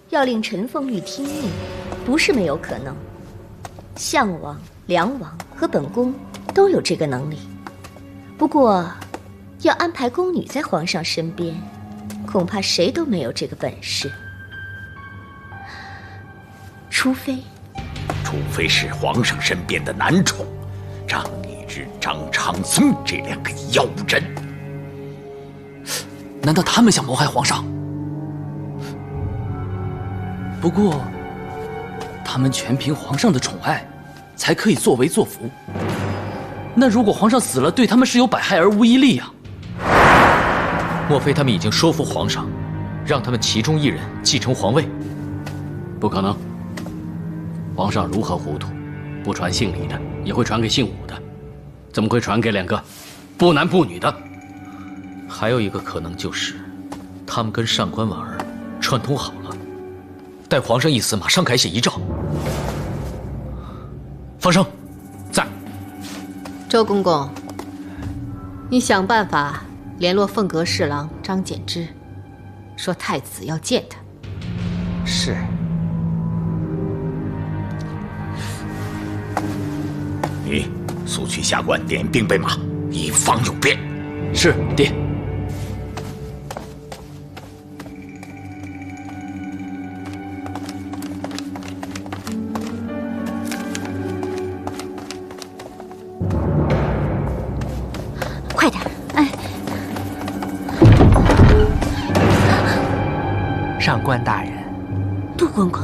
要令陈凤玉听命，不是没有可能。项王、梁王和本宫都有这个能力，不过要安排宫女在皇上身边，恐怕谁都没有这个本事。除非是皇上身边的男宠张易之、张长松这两个妖人。难道他们想谋害皇上？不过，他们全凭皇上的宠爱，才可以作威作福。那如果皇上死了，对他们是有百害而无一利啊！莫非他们已经说服皇上，让他们其中一人继承皇位？不可能。皇上如何糊涂，不传姓李的，也会传给姓武的，怎么会传给两个不男不女的？还有一个可能就是，他们跟上官婉儿串通好了，待皇上一死，马上改写遗诏。放生，在。周公公，你想办法联络凤阁侍郎张柬之，说太子要见他。是。你速去下官点兵备马，以防有变。是，爹。快点！哎，上官大人，杜公公。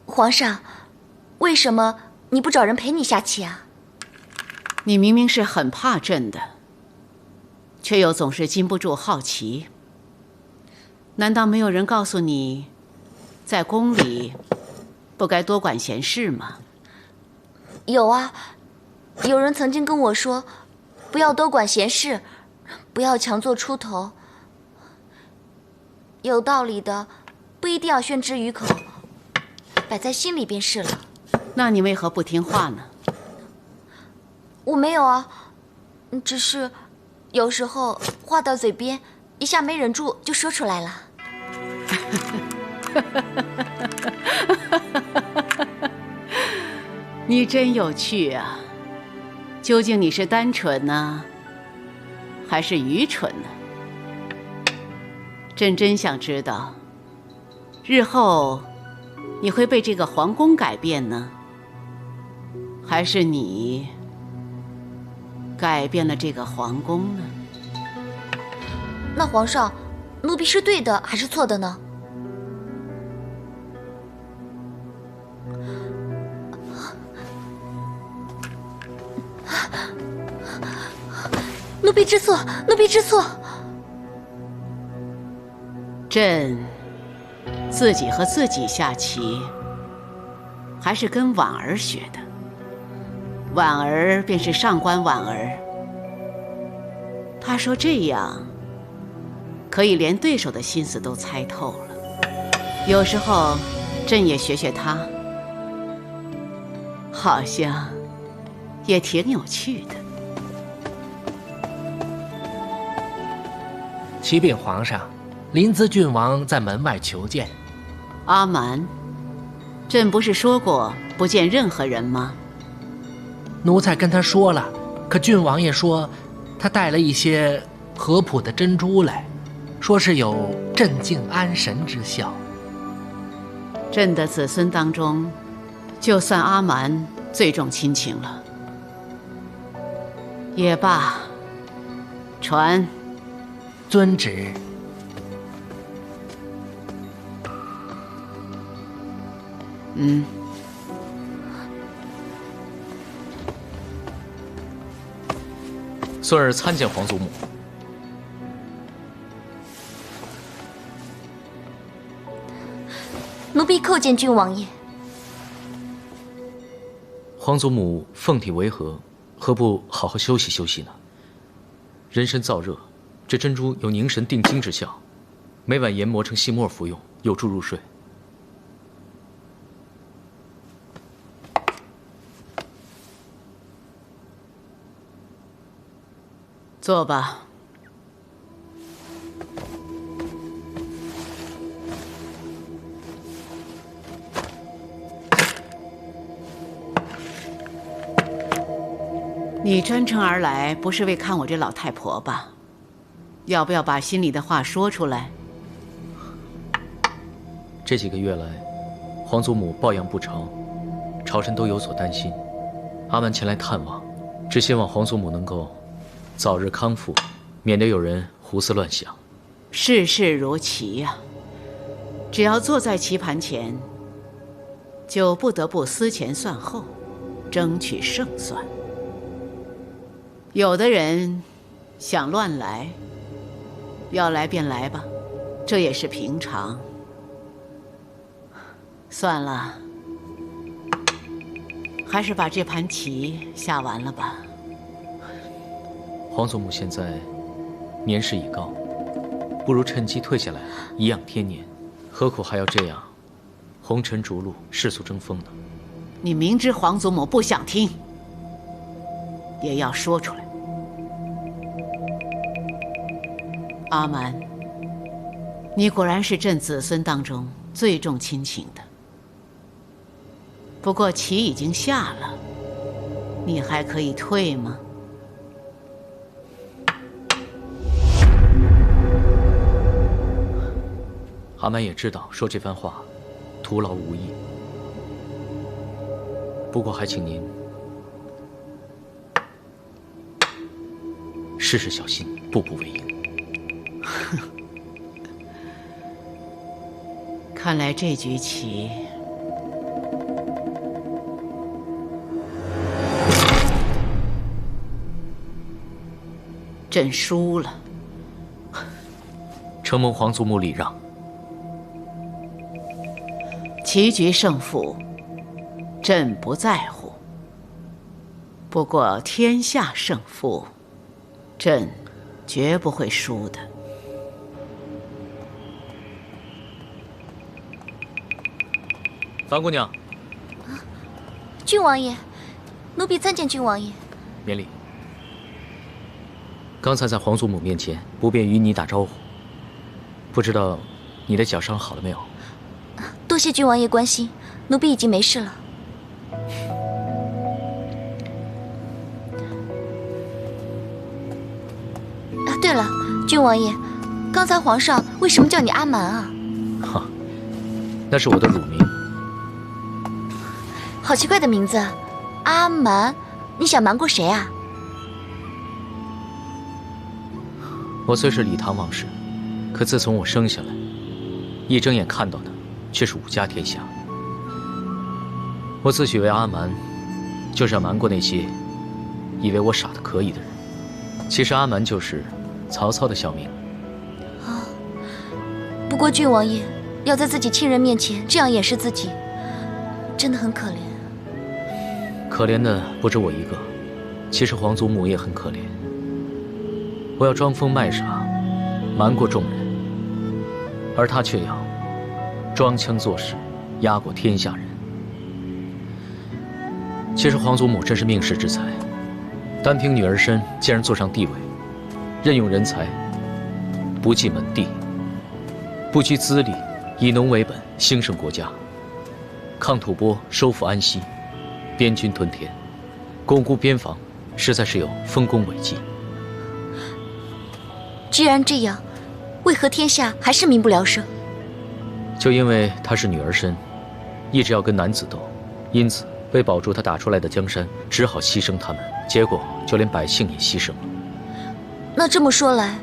皇上，为什么你不找人陪你下棋啊？你明明是很怕朕的，却又总是禁不住好奇。难道没有人告诉你，在宫里不该多管闲事吗？有啊，有人曾经跟我说，不要多管闲事，不要强作出头。有道理的，不一定要宣之于口。摆在心里便是了。那你为何不听话呢？我没有啊，只是有时候话到嘴边，一下没忍住就说出来了。你真有趣啊！究竟你是单纯呢，还是愚蠢呢？朕真想知道，日后你会被这个皇宫改变呢，还是你改变了这个皇宫呢？那皇上，奴婢是对的还是错的呢？奴婢知错，奴婢知错。朕自己和自己下棋，还是跟婉儿学的。婉儿便是上官婉儿，她说这样可以连对手的心思都猜透了。有时候朕也学学她，好像也挺有趣的。启禀皇上，临淄郡王在门外求见。阿蛮，朕不是说过不见任何人吗？奴才跟他说了，可郡王爷说他带了一些合朴的珍珠来，说是有镇静安神之效。朕的子孙当中，就算阿蛮最重亲情了。也罢，传。遵旨。孙儿参见皇祖母。奴婢叩见郡王爷。皇祖母凤体为何，何不好好休息休息呢？人参燥热，这珍珠有凝神定惊之效，每晚研磨成细末服用，有助入睡。坐吧。你专程而来，不是为看我这老太婆吧？要不要把心里的话说出来？这几个月来，皇祖母抱恙不成，朝臣都有所担心。阿瞒前来探望，只希望皇祖母能够早日康复，免得有人胡思乱想。世事如棋呀，只要坐在棋盘前，就不得不思前算后，争取胜算。有的人想乱来，要来便来吧，这也是平常。算了，还是把这盘棋下完了吧。皇祖母现在年事已高，不如趁机退下来颐养天年，何苦还要这样红尘逐鹿、世俗争锋呢？你明知皇祖母不想听，也要说出来。阿瞒，你果然是朕子孙当中最重亲情的。不过棋已经下了，你还可以退吗？阿瞒也知道说这番话徒劳无益，不过还请您事事小心，步步为营。看来这局棋朕输了。承蒙皇祖母礼让。棋局胜负，朕不在乎。不过天下胜负，朕绝不会输的。樊姑娘，郡王爷，奴婢参见郡王爷。免礼。刚才在皇祖母面前不便与你打招呼，不知道你的脚伤好了没有？多谢郡王爷关心，奴婢已经没事了。对了，郡王爷，刚才皇上为什么叫你阿瞒啊？哈，那是我的乳名。好奇怪的名字，阿瞒，你想瞒过谁啊？我虽是李唐王室，可自从我生下来，一睁眼看到的却是武家天下。我自诩为阿瞒，就是要瞒过那些以为我傻得可以的人。其实阿瞒就是曹操的小名。啊，不过郡王爷要在自己亲人面前这样掩饰自己，真的很可怜。可怜的不止我一个，其实皇祖母也很可怜。我要装疯卖傻，瞒过众人，而他却要装腔作势，压过天下人。其实皇祖母真是命世之才，单凭女儿身竟然坐上帝位，任用人才，不计门第，不拘资历，以农为本，兴盛国家，抗吐蕃，收复安西，边军屯田，巩固边防，实在是有丰功伟绩。既然这样，为何天下还是民不聊生？就因为她是女儿身，一直要跟男子斗，因此为保住她打出来的江山，只好牺牲他们，结果就连百姓也牺牲了。那这么说来，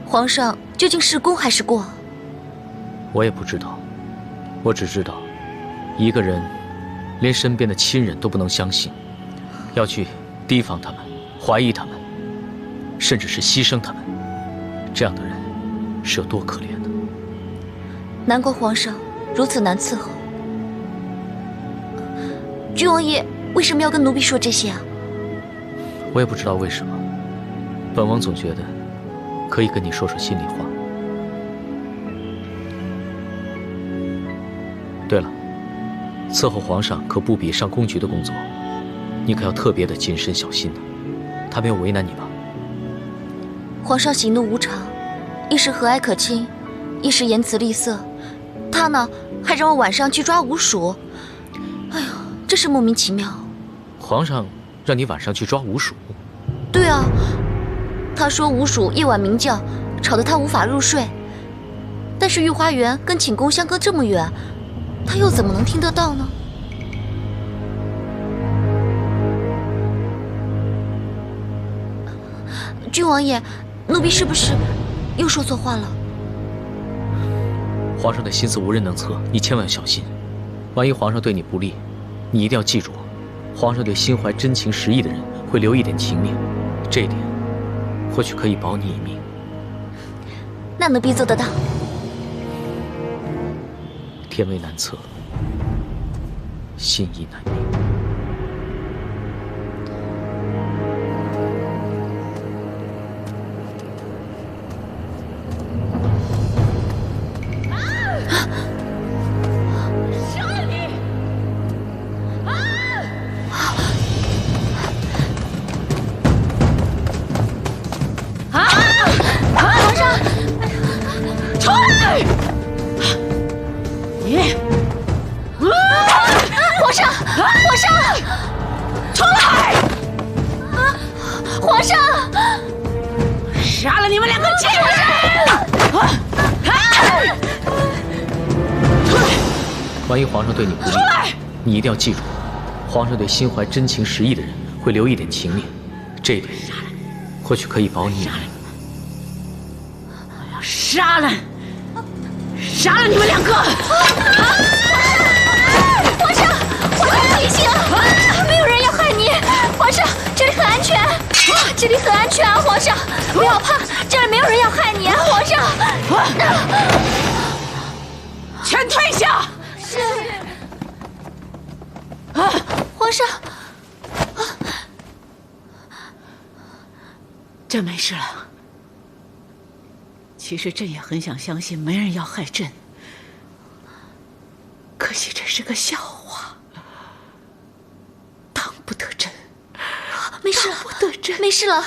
皇上究竟是功还是过？我也不知道，我只知道，一个人连身边的亲人都不能相信，要去提防他们，怀疑他们，甚至是牺牲他们，这样的人是有多可怜的。难怪皇上如此难伺候。郡王爷为什么要跟奴婢说这些啊？我也不知道为什么，本王总觉得可以跟你说说心里话。对了，伺候皇上可不比上宫局的工作，你可要特别的谨慎小心呢。他没有为难你吧？皇上喜怒无常，一时和蔼可亲，一时言辞厉色。他呢，还让我晚上去抓鼯鼠。哎呀，真是莫名其妙。皇上让你晚上去抓鼯鼠？对啊，他说鼯鼠夜晚鸣叫，吵得他无法入睡。但是御花园跟寝宫相隔这么远，他又怎么能听得到呢？郡王爷，奴婢是不是又说错话了？皇上的心思无人能测，你千万要小心。万一皇上对你不利，你一定要记住，皇上对心怀真情实意的人会留一点情面，这一点或许可以保你一命。那奴婢做得到。天为难测，心意难明。万一皇上对你不利，你一定要记住，皇上对心怀真情实意的人会留一点情面，这一点或许可以保你一命。我要杀了你们两个！皇上，提醒，没有人要害你。皇上，这里很安全，这里很安全啊！皇上，不要怕，这里没有人要害你啊！皇上，全退下！是。皇上，朕没事了。其实朕也很想相信没人要害朕，可惜这是个笑话，当不得朕。没事了，当不得朕。没事了。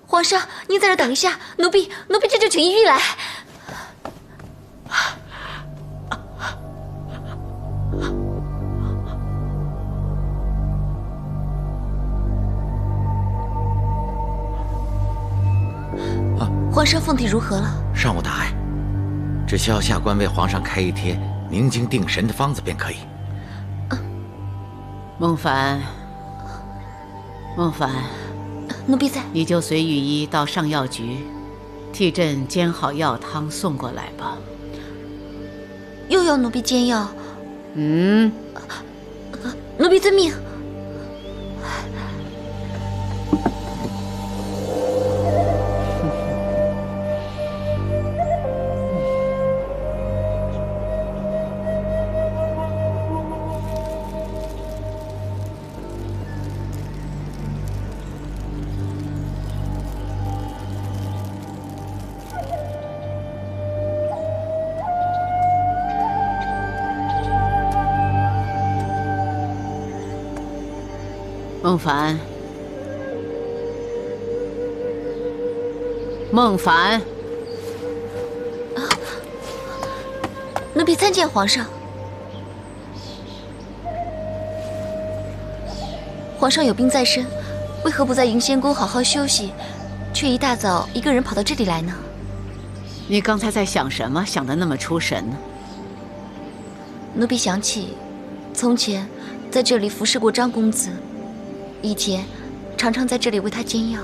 皇上，您在这等一下，奴婢这就请医御来。皇上凤体如何了？尚无大碍，只需要下官为皇上开一贴宁精定神的方子便可以。孟凡，奴婢在。你就随御医到上药局，替朕煎好药汤送过来吧。又要奴婢煎药？奴婢遵命。孟凡，奴婢参见皇上。皇上有病在身，为何不在云仙宫好好休息，却一大早一个人跑到这里来呢？你刚才在想什么？想得那么出神呢？奴婢想起，从前在这里服侍过张公子，以前常常在这里为他煎药。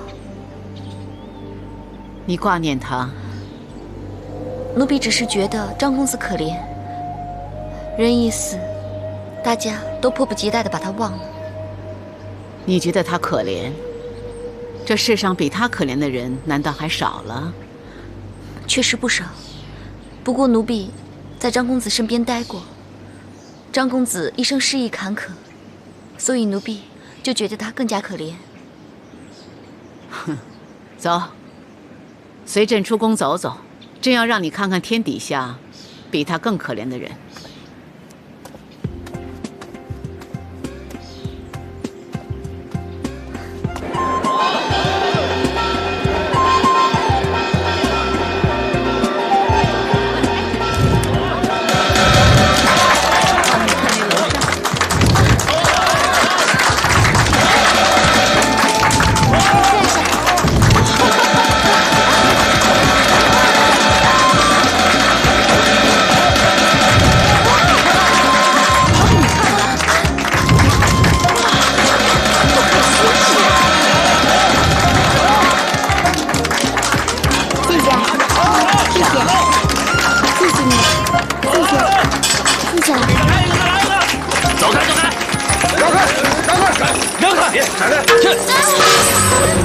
你挂念他？奴婢只是觉得张公子可怜，人一死，大家都迫不及待地把他忘了。你觉得他可怜？这世上比他可怜的人难道还少了？确实不少，不过奴婢在张公子身边待过，张公子一生失意坎坷，所以奴婢就觉得他更加可怜。走，随朕出宫走走，朕要让你看看天底下比他更可怜的人。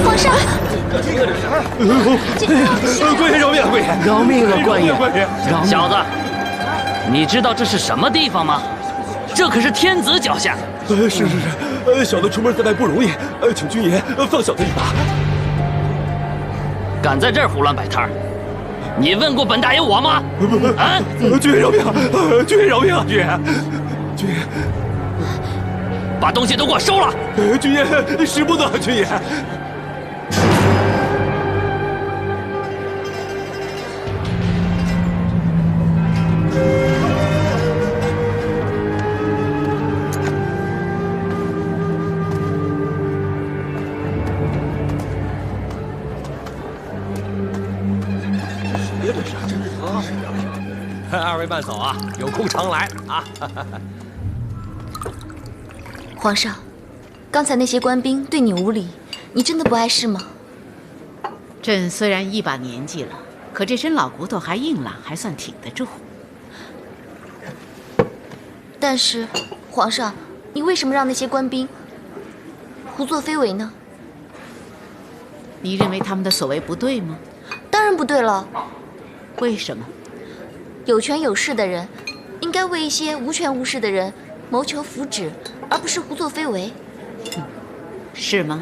皇上，官爷饶命！官爷饶命啊，官爷！官爷，小子，你知道这是什么地方吗？这可是天子脚下。是，小的出门在外不容易，请军爷放小的一把。敢在这儿胡乱摆摊儿，你问过本大爷我吗？啊！军爷饶命！军爷饶命！军爷，军爷，把东西都给我收了！军爷，使不得，军爷。二位慢走啊，有空常来啊。皇上，刚才那些官兵对你无礼，你真的不碍事吗？朕虽然一把年纪了，可这身老骨头还硬朗，还算挺得住。但是，皇上，你为什么让那些官兵胡作非为呢？你认为他们的所为不对吗？当然不对了。为什么？有权有势的人，应该为一些无权无势的人谋求福祉，而不是胡作非为。是吗？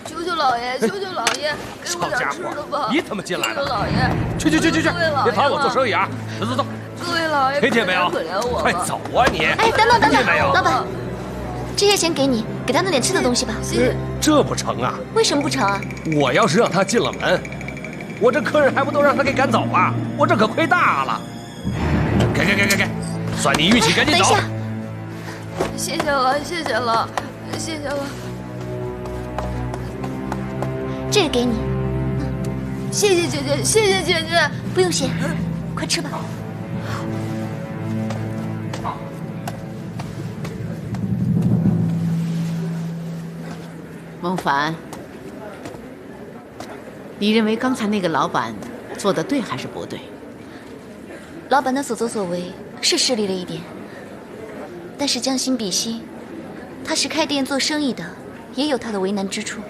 求求老爷，求求老爷，给我点吃的吧！你怎么进来了？老爷，去！别讨我做生意啊！走！各位老爷，听见没有？可怜我！快走啊你！哎，等等，听见没有？老板，这些钱给你，给他弄点吃的东西吧。这不成啊！为什么不成啊？我要是让他进了门，我这客人还不都让他给赶走啊？我这可亏大了！给，算你运气，赶紧走！等一下，谢谢了，谢谢了，谢谢了。这个给你，谢谢姐姐，谢谢姐姐。不用谢，快吃吧。孟凡，你认为刚才那个老板做的对还是不对？老板的所作所为是失礼了一点，但是将心比心，他是开店做生意的，也有他的为难之处。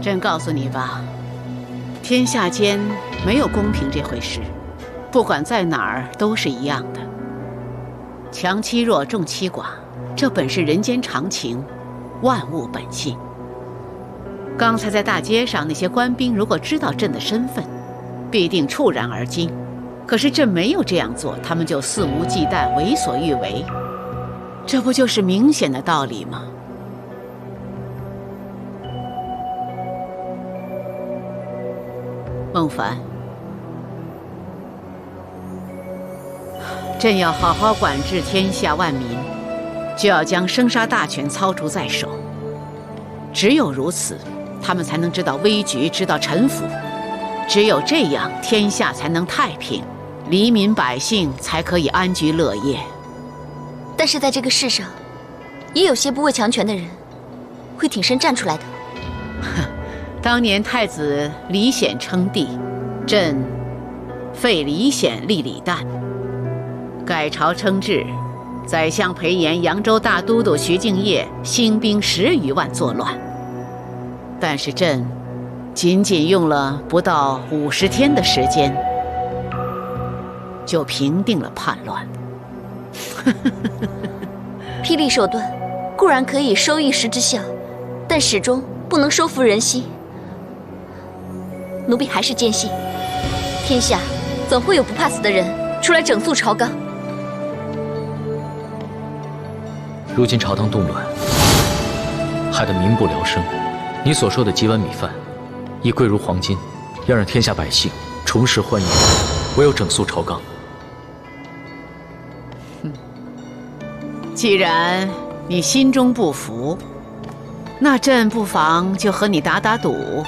朕告诉你吧，天下间没有公平这回事，不管在哪儿都是一样的。强欺弱，众欺寡，这本是人间常情，万物本性。刚才在大街上那些官兵，如果知道朕的身份，必定触然而惊。可是朕没有这样做，他们就肆无忌惮，为所欲为，这不就是明显的道理吗？孟凡，朕要好好管治天下万民，就要将生杀大权操逐在手。只有如此，他们才能知道危局，知道臣服。只有这样，天下才能太平，黎民百姓才可以安居乐业。但是在这个世上，也有些不畏强权的人，会挺身站出来的。当年太子李显称帝，朕废李显立李旦，改朝称制，宰相裴炎、扬州大都督徐敬业兴兵10余万作乱，但是朕仅仅用了不到50天的时间，就平定了叛乱。霹雳手段固然可以收一时之效，但始终不能收服人心。奴婢还是坚信，天下总会有不怕死的人出来整肃朝纲。如今朝堂动乱，害得民不聊生。你所说的几碗米饭，已贵如黄金，要让天下百姓重拾欢愉，唯有整肃朝纲。既然你心中不服，那朕不妨就和你打打赌。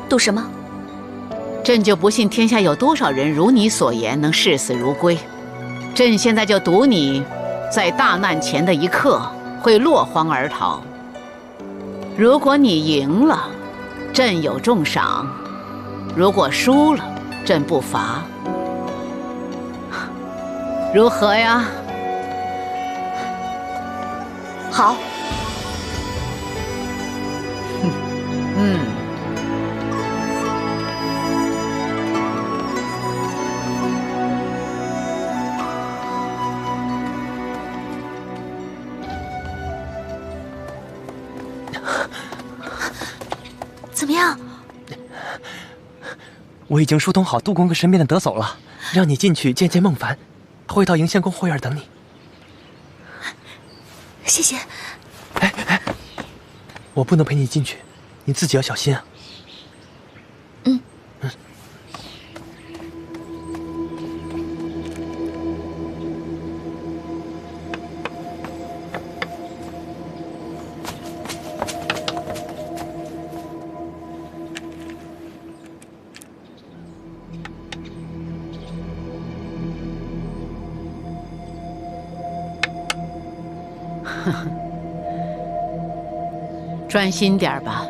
赌什么？朕就不信天下有多少人如你所言能视死如归。朕现在就赌你，在大难前的一刻会落荒而逃。如果你赢了，朕有重赏；如果输了，朕不罚。如何呀？好。怎么样？我已经疏通好杜公跟身边的得叟了，让你进去见见孟凡，会到迎仙宫后院等你。谢谢。哎，我不能陪你进去，你自己要小心啊。专心点吧，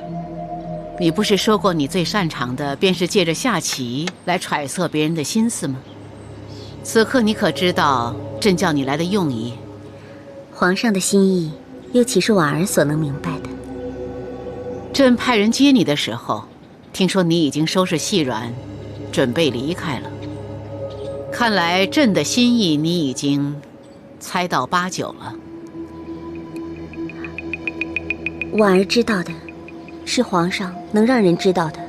你不是说过你最擅长的便是借着下棋来揣测别人的心思吗？此刻你可知道朕叫你来的用意？皇上的心意，又岂是婉儿所能明白的？朕派人接你的时候，听说你已经收拾细软，准备离开了。看来朕的心意你已经猜到8、9了。婉儿知道的，是皇上能让人知道的；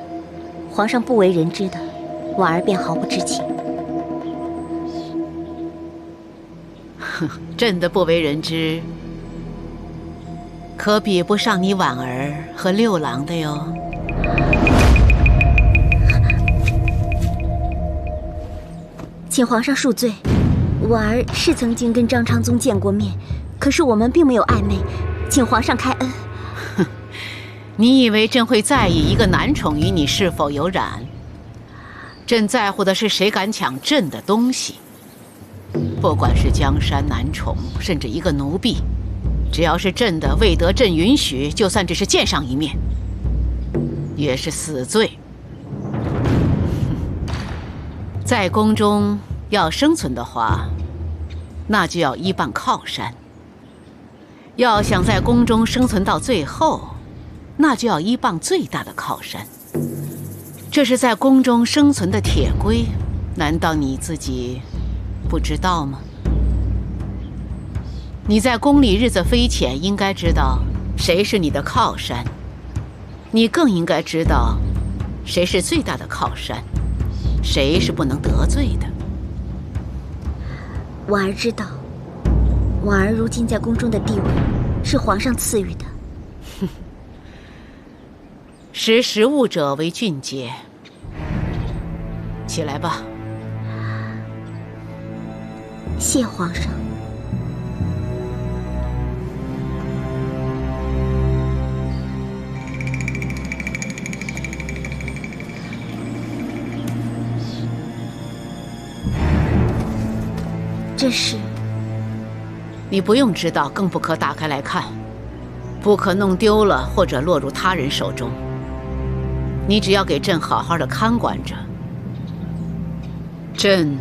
皇上不为人知的，婉儿便毫不知情。朕的不为人知，可比不上你婉儿和六郎的哟。请皇上恕罪，婉儿是曾经跟张昌宗见过面，可是我们并没有暧昧，请皇上开恩。你以为朕会在意一个男宠与你是否有染？朕在乎的是谁敢抢朕的东西。不管是江山男宠，甚至一个奴婢，只要是朕的，未得朕允许，就算只是见上一面，也是死罪。在宫中要生存的话，那就要依傍靠山；要想在宫中生存到最后，那就要依傍最大的靠山。这是在宫中生存的铁规，难道你自己不知道吗？你在宫里日子非浅，应该知道谁是你的靠山，你更应该知道谁是最大的靠山，谁是不能得罪的。婉儿知道，婉儿如今在宫中的地位是皇上赐予的。识时务者为俊杰。起来吧。谢皇上。这是……你不用知道，更不可打开来看。不可弄丢了或者落入他人手中。你只要给朕好好的看管着，朕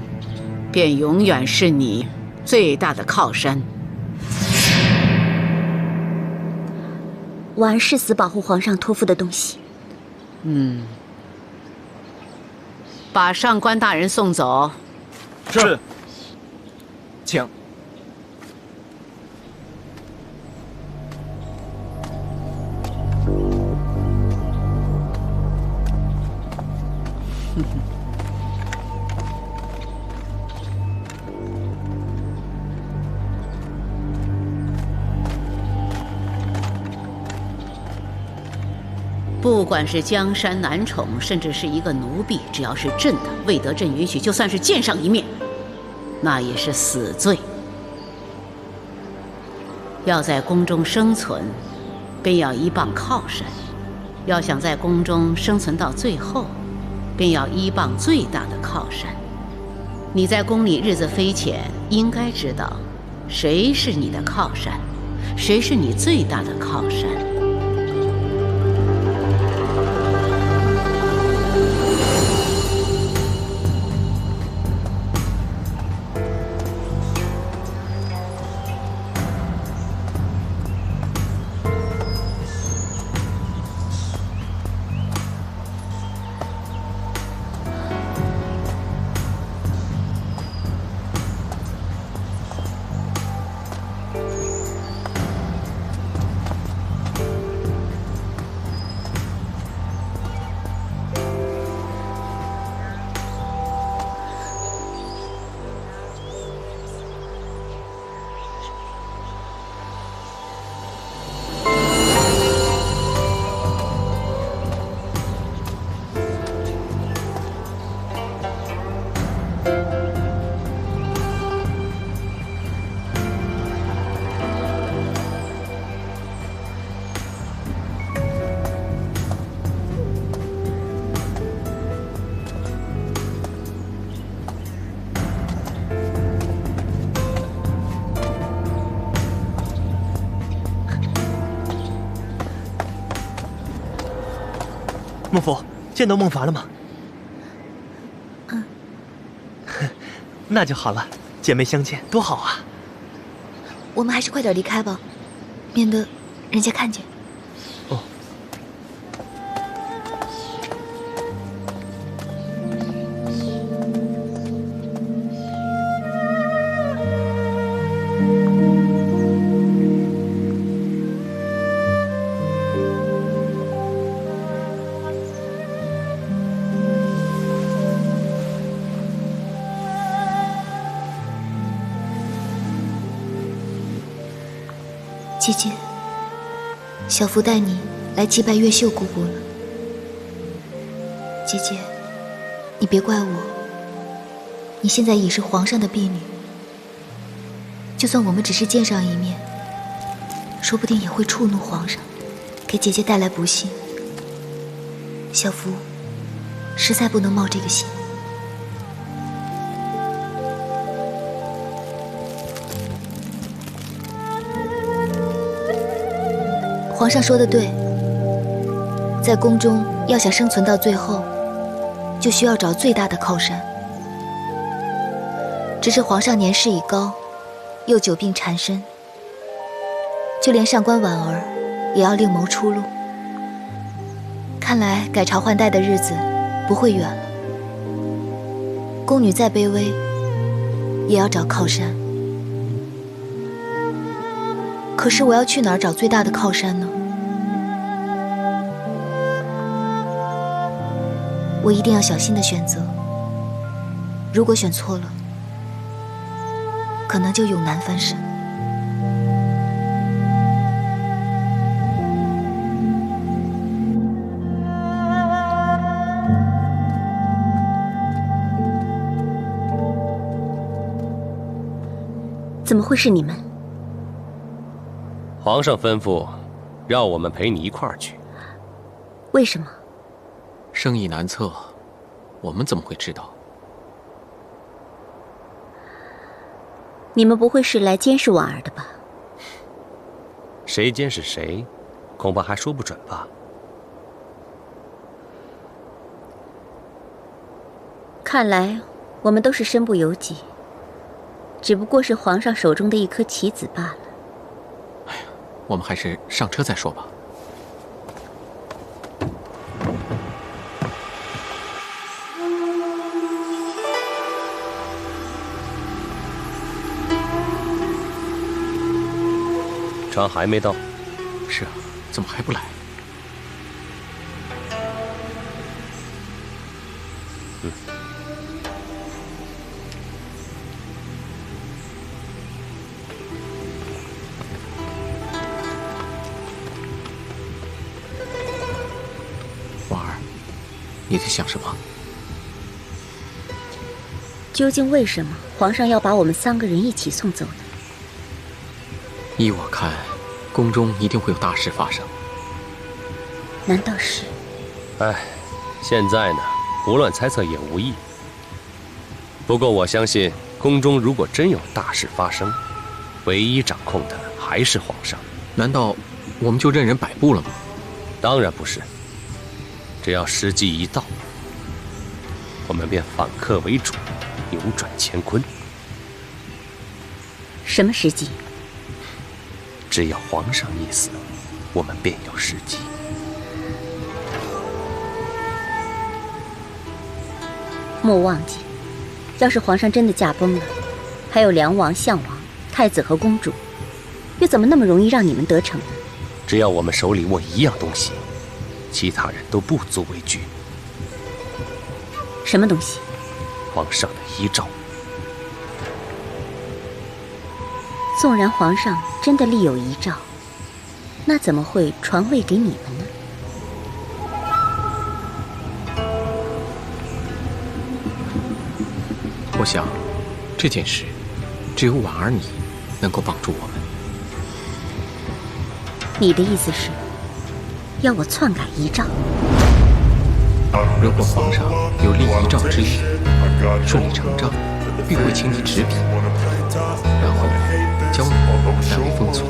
便永远是你最大的靠山。婉儿誓死保护皇上托付的东西。把上官大人送走。是。请。不管是江山男宠，甚至是一个奴婢，只要是朕的，未得朕允许，就算是见上一面，那也是死罪。要在宫中生存，便要依傍靠山；要想在宫中生存到最后，便要依傍最大的靠山。你在宫里日子飞浅，应该知道，谁是你的靠山，谁是你最大的靠山。孟府，见到孟凡了吗？那就好了，姐妹相见多好啊！我们还是快点离开吧，免得人家看见。哦。姐姐，小福带你来祭拜月秀姑姑了。姐姐，你别怪我，你现在已是皇上的婢女，就算我们只是见上一面，说不定也会触怒皇上，给姐姐带来不幸。小福实在不能冒这个险。皇上说的对，在宫中要想生存到最后，就需要找最大的靠山。只是皇上年事已高，又久病缠身，就连上官婉儿也要另谋出路。看来改朝换代的日子不会远了。宫女再卑微，也要找靠山。可是我要去哪儿找最大的靠山呢？我一定要小心的选择。如果选错了，可能就永难翻身。怎么会是你们？皇上吩咐，让我们陪你一块儿去。为什么？生意难测，我们怎么会知道？你们不会是来监视婉儿的吧？谁监视谁，恐怕还说不准吧。看来我们都是身不由己，只不过是皇上手中的一颗棋子罢了。哎呀，我们还是上车再说吧。船还没到。是啊，怎么还不来？婉儿，你在想什么？究竟为什么皇上要把我们3个人一起送走呢？依我看，宫中一定会有大事发生。难道是？哎，现在呢，胡乱猜测也无益。不过我相信，宫中如果真有大事发生，唯一掌控的还是皇上。难道我们就任人摆布了吗？当然不是。只要时机一到，我们便反客为主，扭转乾坤。什么时机？只要皇上一死，我们便有时机。莫忘记，要是皇上真的驾崩了，还有梁王、相王、太子和公主，又怎么那么容易让你们得逞呢？只要我们手里握一样东西，其他人都不足为惧。什么东西？皇上的遗诏。纵然皇上真的立有遗诏，那怎么会传位给你们呢？我想，这件事只有婉儿你能够帮助我们。你的意思是，要我篡改遗诏？如果皇上有立遗诏之意，顺理成章，必会请你执笔，然后教你代为封存。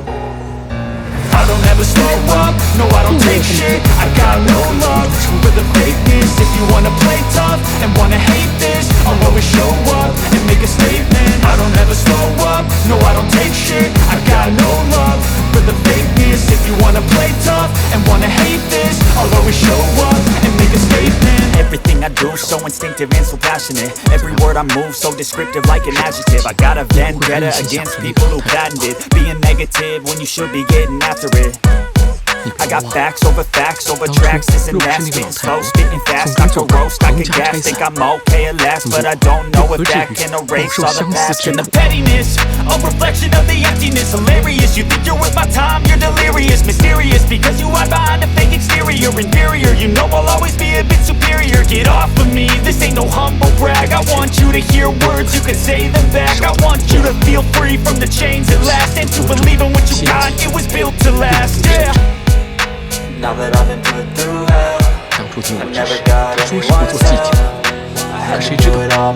I don't ever slow up, no I don't take shit. I got no love for the fakeness. If you wanna play tough and wanna hate this, I'll always show up and make a statement. I don't ever slow up, no I don't take shit. I got no love for the fakeness. If you wanna play tough and wanna hate this, I'll always show up and make a statement. Everything I do so instinctive and so passionate. Every word I move so descriptive like an adjective. I got a vendetta against people who patented being negative when you should be getting after it. I got facts over tracks, this and that. Spitting slow, spitting fast, not to roast, I can gas. Think I'm okay at last, but I don't know if that can erase all the past. And the pettiness, a reflection of the emptiness. Hilarious, you think you're worth my time, you're delirious. Mysterious, because you hide behind a fake exterior. Inferior, you know I'll always be a bit superior. Get off of me, this ain't no humble brag. I want you to hear words, you can say them back. I want you to feel free from the chains at last, and to believe in what you got, it was built to last, yeah. Now that I've been put through hell, 当初听我指示，他说是不做计较，可谁知道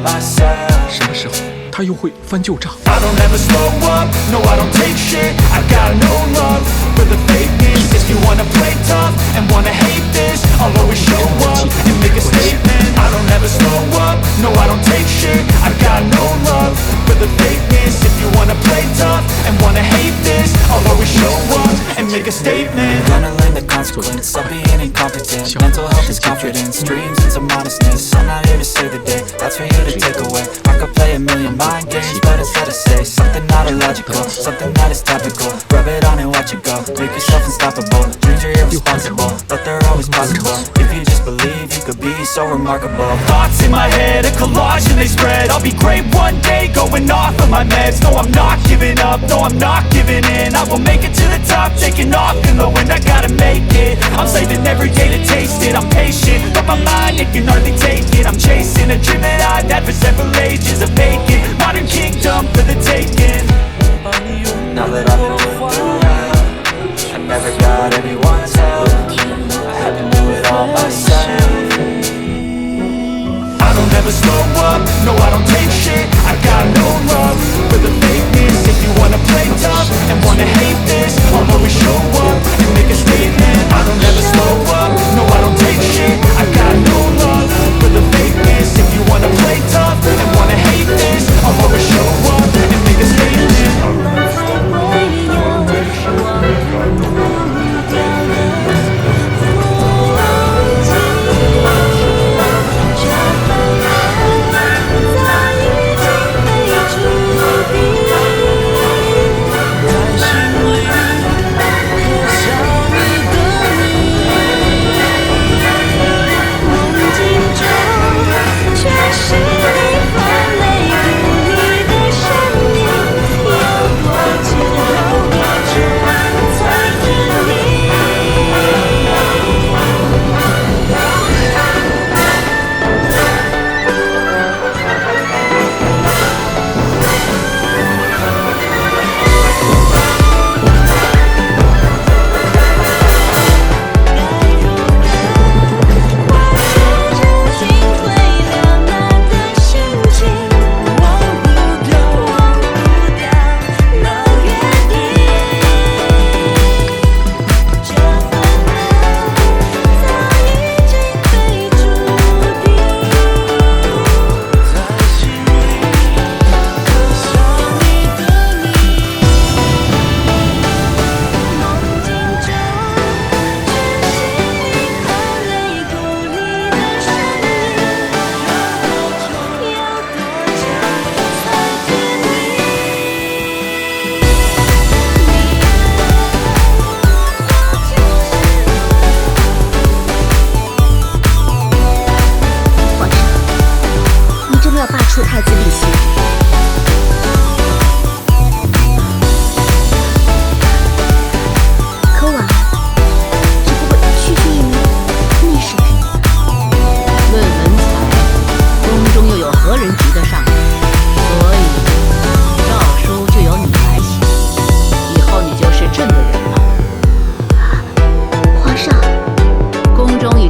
什么时候他又会翻旧账。 I don't ever slow up, no I don't take shit. I got no love for the fakeness. If you wanna play tough and wanna hate this, I'll always show up and make a statement. I don't ever slow up, no I don't take shit. I got no love for the fakeness. If you wanna play tough and wanna hate this, I'll always show up and make a statement. Gonna learn the consequence of being incompetent. Mental health is confidence, dreams into modestness. I'm not here to save the day, that's for you to take away. I could play a million mind games, but instead of say something not illogical, something that is topical. Rub it on and watch it go. Make yourself unstoppable. Dreams are irresponsible, but they're always possible. If you just believe, you could be so remarkable. Thoughts in my head, a collage and they spread. I'll be great one day, going off of my meds. No, I'm not giving up, no, I'm not giving in. I will make it to the top, taking off in the wind. I gotta make it. I'm saving every day to taste it. I'm patient, but my mind, it can hardly take it. I'm chasing a dream that I've had for several ages. A vacant modern kingdom for the taking. Now that I've been put through hell, I never got anyone's help. I had to do it all myself. I don't ever slow up, no I don't take shit. I got no love for the fakeness. If you wanna play tough and wanna hate this, I'll always show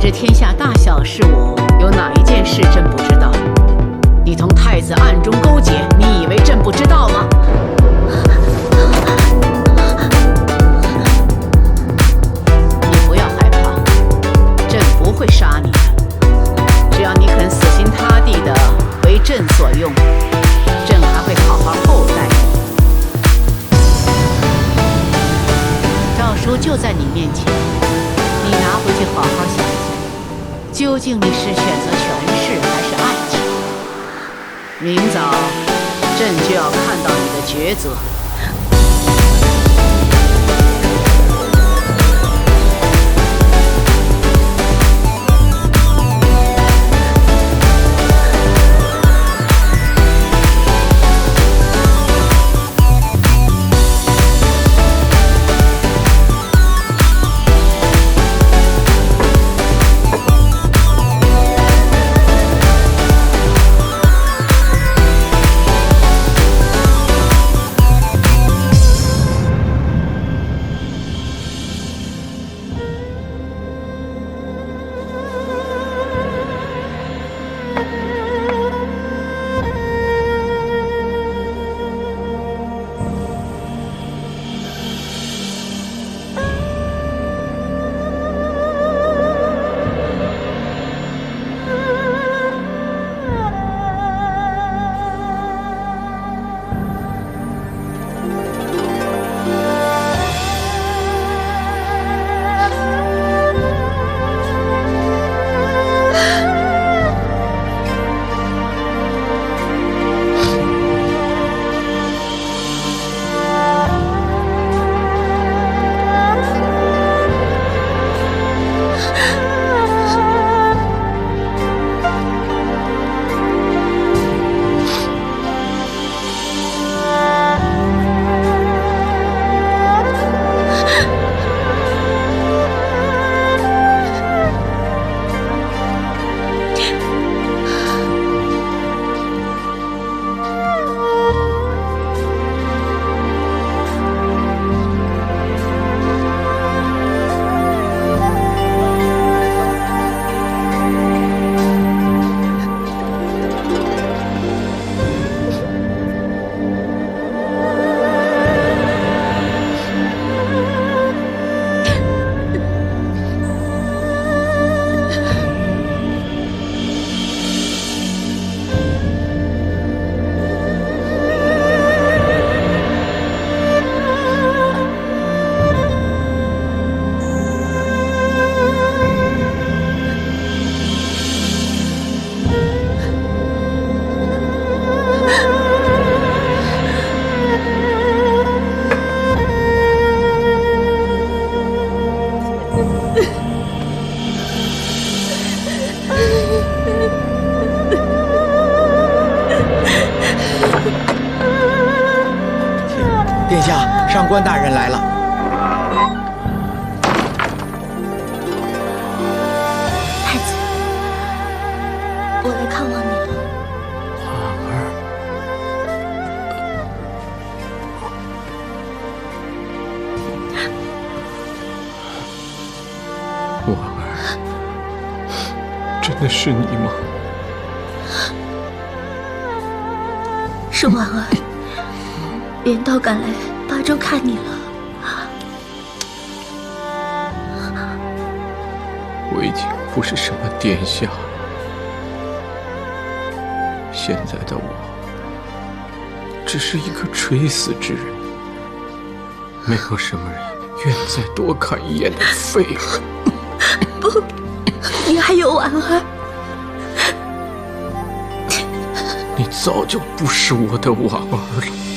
是天下大小事务，有哪一件事朕不知道？你同太子暗中勾结，你以为朕不知道吗？你不要害怕，朕不会杀你的。只要你肯死心塌地的为朕所用，朕还会好好厚待你。诏书就在你面前，你拿回去好好想想，究竟你是选择权势还是爱情？明早，朕就要看到你的抉择。殿下，上官大人来了。太子，我来看望你了。婉儿，真的是你吗？是婉儿，远道赶来巴州看你了。我已经不是什么殿下，现在的我只是一个垂死之人，没有什么人愿再多看一眼的废物。不，你还有婉儿。你早就不是我的婉儿了。